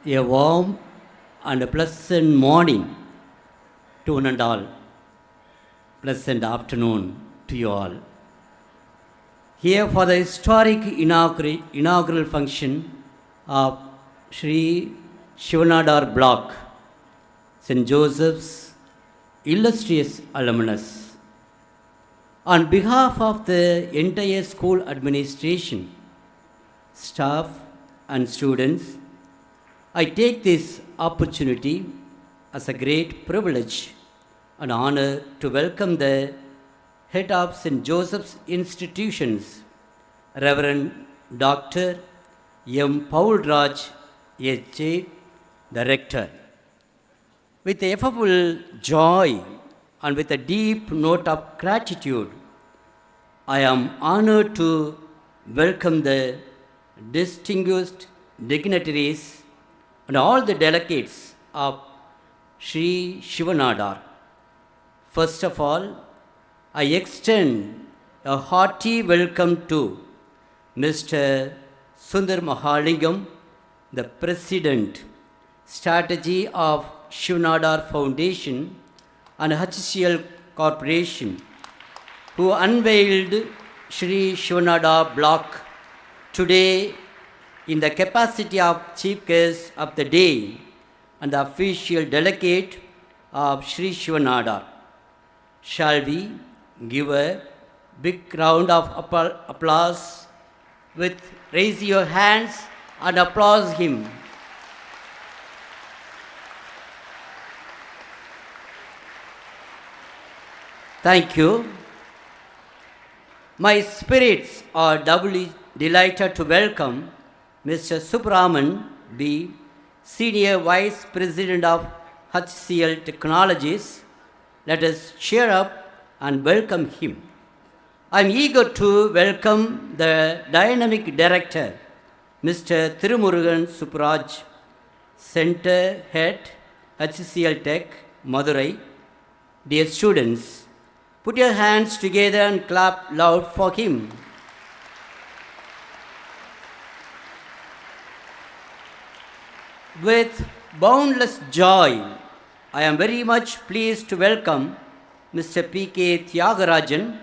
A warm and a pleasant morning to one and all. Pleasant afternoon to you all. Here for the historic inaugural function of Sri Shivanadar Block, St. Joseph's illustrious alumnus. On behalf of the entire school administration, staff and students, I take this opportunity as a great privilege and honor to welcome the head of St. Joseph's Institutions, Reverend Dr. M. Paul Raj, H.A., the Rector. With effable joy and with a deep note of gratitude, I am honored to welcome the distinguished dignitaries and all the delegates of Sri Shivanadar. First of all, I extend a hearty welcome to Mr. Sundar Mahalingam, the President, Strategy of Shivanadar Foundation and HCL Corporation, who unveiled Sri Shivanadar Block today in the capacity of Chief Guest of the Day and the official delegate of Sri Shivanadar. Shall we give a big round of applause with raise your hands and applaud him. Thank you. My spirits are doubly delighted to welcome Mr. Subraman B., Senior Vice President of HCL Technologies. Let us cheer up and welcome him. I am eager to welcome the Dynamic Director, Mr. Thirumurugan Supraj, Center Head, HCL Tech, Madurai. Dear students, put your hands together and clap loud for him. With boundless joy, I am very much pleased to welcome Mr. P.K. Thiagarajan,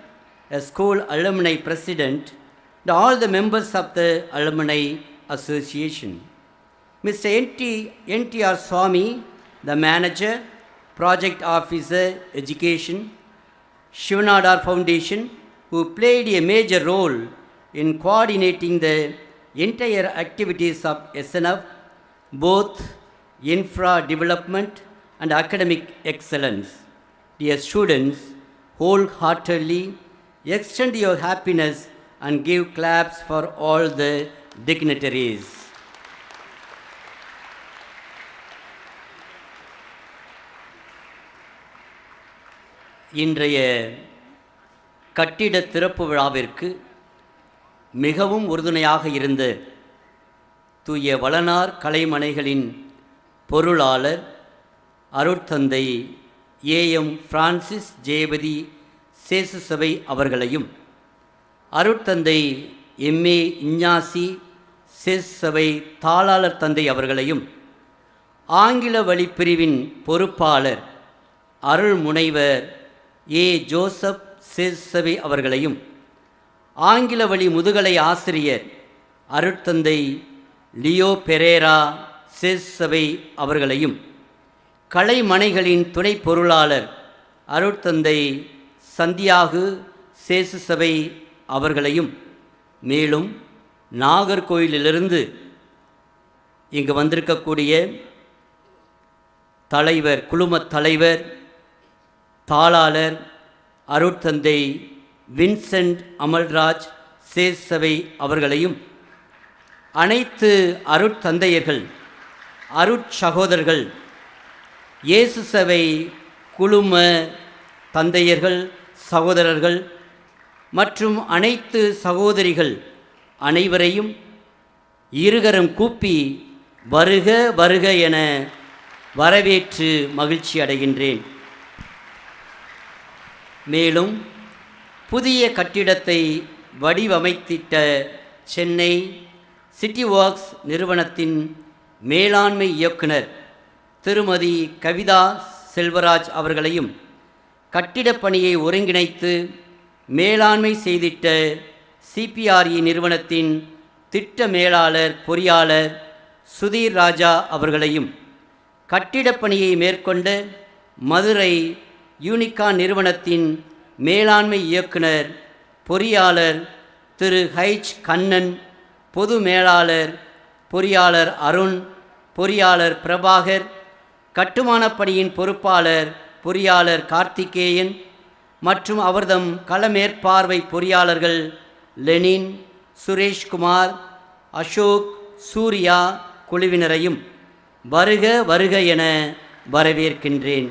a school alumni president, and all the members of the Alumni Association. Mr. N.T.R. Swami, the manager, project officer, education, Shivanadar Foundation, who played a major role in coordinating the entire activities of SNF, both infra development and academic excellence. Dear students, wholeheartedly extend your happiness and give claps for all the dignitaries. இன்றைய கட்டிட திறப்பு விழாவிற்கு மிகவும் உறுதுணையாக இருந்த தூய வளனார் கலைமனைகளின் பொருளாளர் அருட்தந்தை ஏஎம் பிரான்சிஸ் ஜெயபதி சேசுசபை அவர்களையும், அருட்தந்தை எம்ஏ இஞ்ஞாசி சேசுசபை தாளாளர் தந்தை அவர்களையும், ஆங்கில வழிப்பிரிவின் பொறுப்பாளர் அருள் முனைவர் ஏ ஜோசப் சேசுசபை அவர்களையும், ஆங்கில வழி முதுகலை ஆசிரியர் அருட்தந்தை லியோ பெரேரா சேசுசபை அவர்களையும், கலைமனைகளின் துணை பொருளாளர் அருட்தந்தை சந்தியாகு சேசுசபை அவர்களையும், மேலும் நாகர்கோயிலிலிருந்து இங்கு வந்திருக்கக்கூடிய தலைவர், குழுமத் தலைவர், தாளாளர் அருட்தந்தை வின்சென்ட் அமல்ராஜ் சேசுசபை அவர்களையும், அனைத்து அருட்தந்தையர்கள், அருட்சகோதரர்கள், இயேசு சபை குழும தந்தையர்கள், சகோதரர்கள் மற்றும் அனைத்து சகோதரிகள் அனைவரையும் இருகரம் கூப்பி வருக வருக என வரவேற்று மகிழ்ச்சி அடைகின்றேன். மேலும் புதிய கட்டிடத்தை வடிவமைத்திட்ட சென்னை சிட்டி ஒர்க்ஸ் நிறுவனத்தின் மேலாண்மை இயக்குனர் திருமதி கவிதா செல்வராஜ் அவர்களையும், கட்டிடப் பணியை ஒருங்கிணைத்து மேலாண்மை செய்திட்ட CPRE நிறுவனத்தின் திட்ட மேலாளர் பொறியாளர் சுதீர் ராஜா அவர்களையும், கட்டிடப் பணியை மேற்கொண்ட மதுரை யூனிகான் நிறுவனத்தின் மேலாண்மை இயக்குனர் பொறியாளர் திரு H. கண்ணன், பொது மேலாளர் பொறியாளர் அருண், பொறியாளர் பிரபாகர், கட்டுமானப் பணியின் பொறுப்பாளர் பொறியாளர் கார்த்திகேயன் மற்றும் அவர்தம் களமேற்பார்வை பொறியாளர்கள் லெனின், சுரேஷ்குமார், அசோக், சூர்யா குழுவினரையும் வருக வருக என வரவேற்கின்றேன்.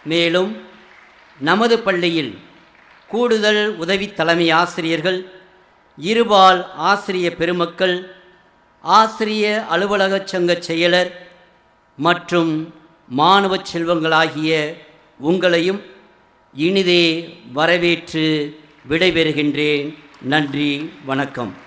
மேலும் நமது பள்ளியில் கூடுதல் உதவி தலைமை ஆசிரியர்கள், இருபால் ஆசிரிய பெருமக்கள், ஆசிரிய அலுவலகச் சங்க செயலர் மற்றும் மாணவ செல்வங்களாகிய உங்களையும் இனிதே வரவேற்று விடைபெறுகின்றேன். நன்றி, வணக்கம்.